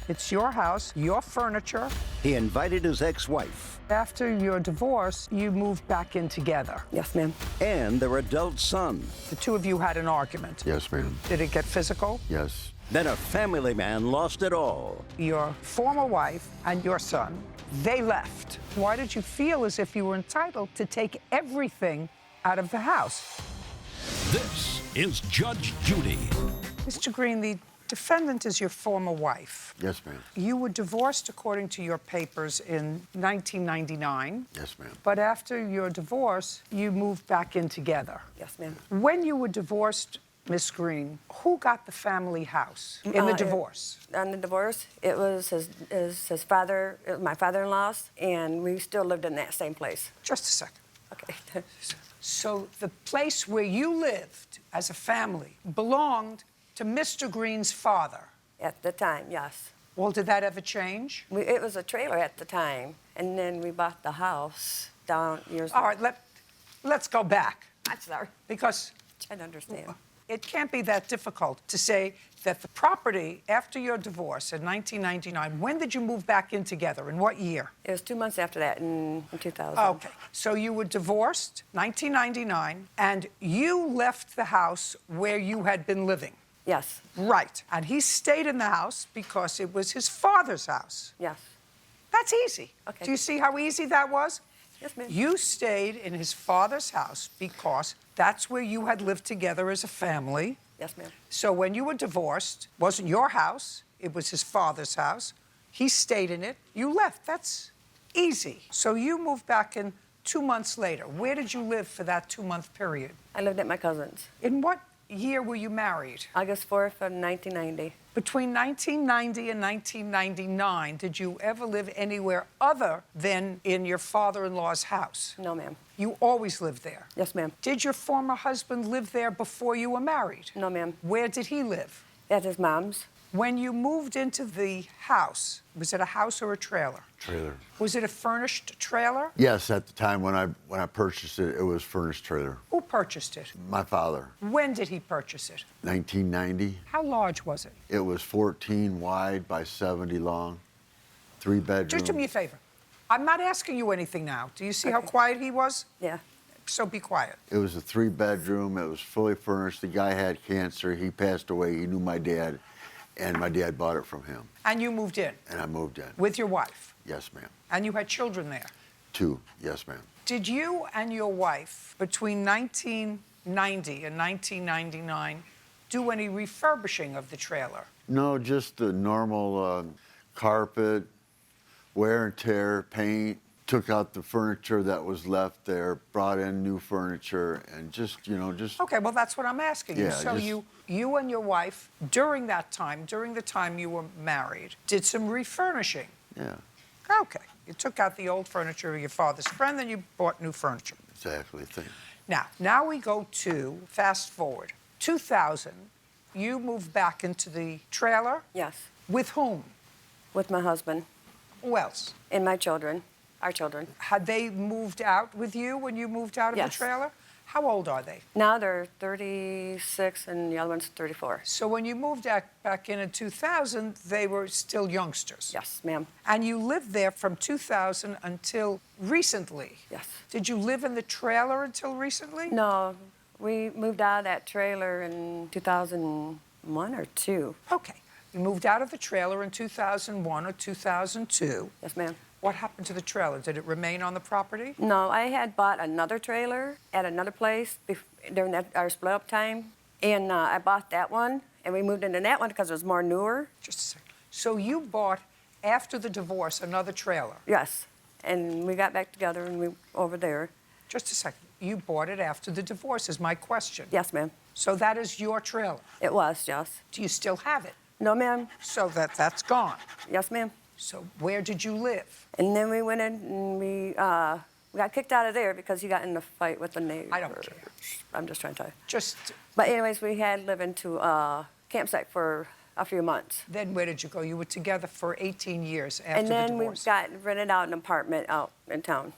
It's your house, your furniture. He invited his ex-wife After your divorce, you moved back in together. Yes, ma'am. and their adult son. The two of you had an argument. Yes, ma'am. Did it get physical? Yes. Then a family man lost it all. Your former wife and your son, they left. Why did you feel as if you were entitled to take everything out of the house? This is Judge Judy. Mr. Green, the defendant is your former wife. Yes, ma'am. You were divorced, according to your papers, in 1999. Yes, ma'am. But after your divorce, you moved back in together. Yes, ma'am. When you were divorced, Miss Green, who got the family house in the divorce? On the divorce, it was his father, my father-in-law's, and we still lived in that same place. Just a second. Okay. So the place where you lived as a family belonged to Mr. Green's father. At the time, yes. Well, did that ever change? It was a trailer at the time, and then we bought the house down years All right, let's go back. I'm sorry. Because Trying to understand. it can't be that difficult to say that the property after your divorce in 1999, when did you move back in together? In what year? It was 2 months after that, in 2000. Okay, so you were divorced 1999, and you left the house where you had been living. Yes. Right, and he stayed in the house because it was his father's house. Yes. That's easy. Okay. Do you see how easy that was? Yes, ma'am. You stayed in his father's house because that's where you had lived together as a family. Yes, ma'am. So when you were divorced, it wasn't your house, it was his father's house. He stayed in it, you left. That's easy. So you moved back in 2 months later. Where did you live for that 2-month period? I lived at my cousin's. In what year were you married? August 4th of 1990. Between 1990 and 1999, did you ever live anywhere other than in your father-in-law's house? No, ma'am. You always lived there? Yes, ma'am. Did your former husband live there before you were married? No, ma'am. Where did he live? At his mom's. When you moved into the house, was it a house or a trailer? Trailer. Was it a furnished trailer? Yes, at the time when I purchased it, it was furnished trailer. Who purchased it? My father. When did he purchase it? 1990. How large was it? It was 14 wide by 70 long. 3 bedroom. Just do me a favor. I'm not asking you anything now. Do you see how Okay. quiet he was? Yeah. So be quiet. It was a 3 bedroom. It was fully furnished. The guy had cancer. He passed away. He knew my dad, and my dad bought it from him. And you moved in And I moved in. with your wife? Yes, ma'am. And you had children there? 2. Yes, ma'am. Did you and your wife, between 1990 and 1999, do any refurbishing of the trailer? No, just the normal carpet, wear and tear, paint. Took out the furniture that was left there, brought in new furniture, and just, just... Okay, well, that's what I'm asking you. Yeah, So just- you and your wife, during that time, during the time you were married, did some refurnishing? Yeah, Okay. You took out the old furniture of your father's friend, then you bought new furniture. exactly. Thing. Now we go to, fast forward, 2000, you moved back into the trailer? Yes. With whom? With my husband Who else? and my children. Our children. Had they moved out with you when you moved out of the Yes. trailer? How old are they? Now they're 36 and the other one's 34. So when you moved back in 2000, they were still youngsters? Yes, ma'am. And you lived there from 2000 until recently? Yes. Did you live in the trailer until recently? No, we moved out of that trailer in 2001 or 2. Okay. You moved out of the trailer in 2001 or 2002. Yes, ma'am. What happened to the trailer? Did it remain on the property? No, I had bought another trailer at another place during our split up time, and I bought that one, and we moved into that one because it was more newer. Just a second. So you bought, after the divorce, another trailer? Yes, and we got back together and we over there. Just a second. You bought it after the divorce, is my question. Yes, ma'am. So that is your trailer? It was, yes. Do you still have it? No, ma'am. So that's gone. Yes, ma'am. So where did you live? And then we went in and we got kicked out of there because he got in a fight with the neighbor. I don't care. I'm just trying to tell you. Just, But anyways, we had lived into a campsite for a few months. then where did you go? You were together for 18 years after And then the we divorce. got rented out an apartment out in town.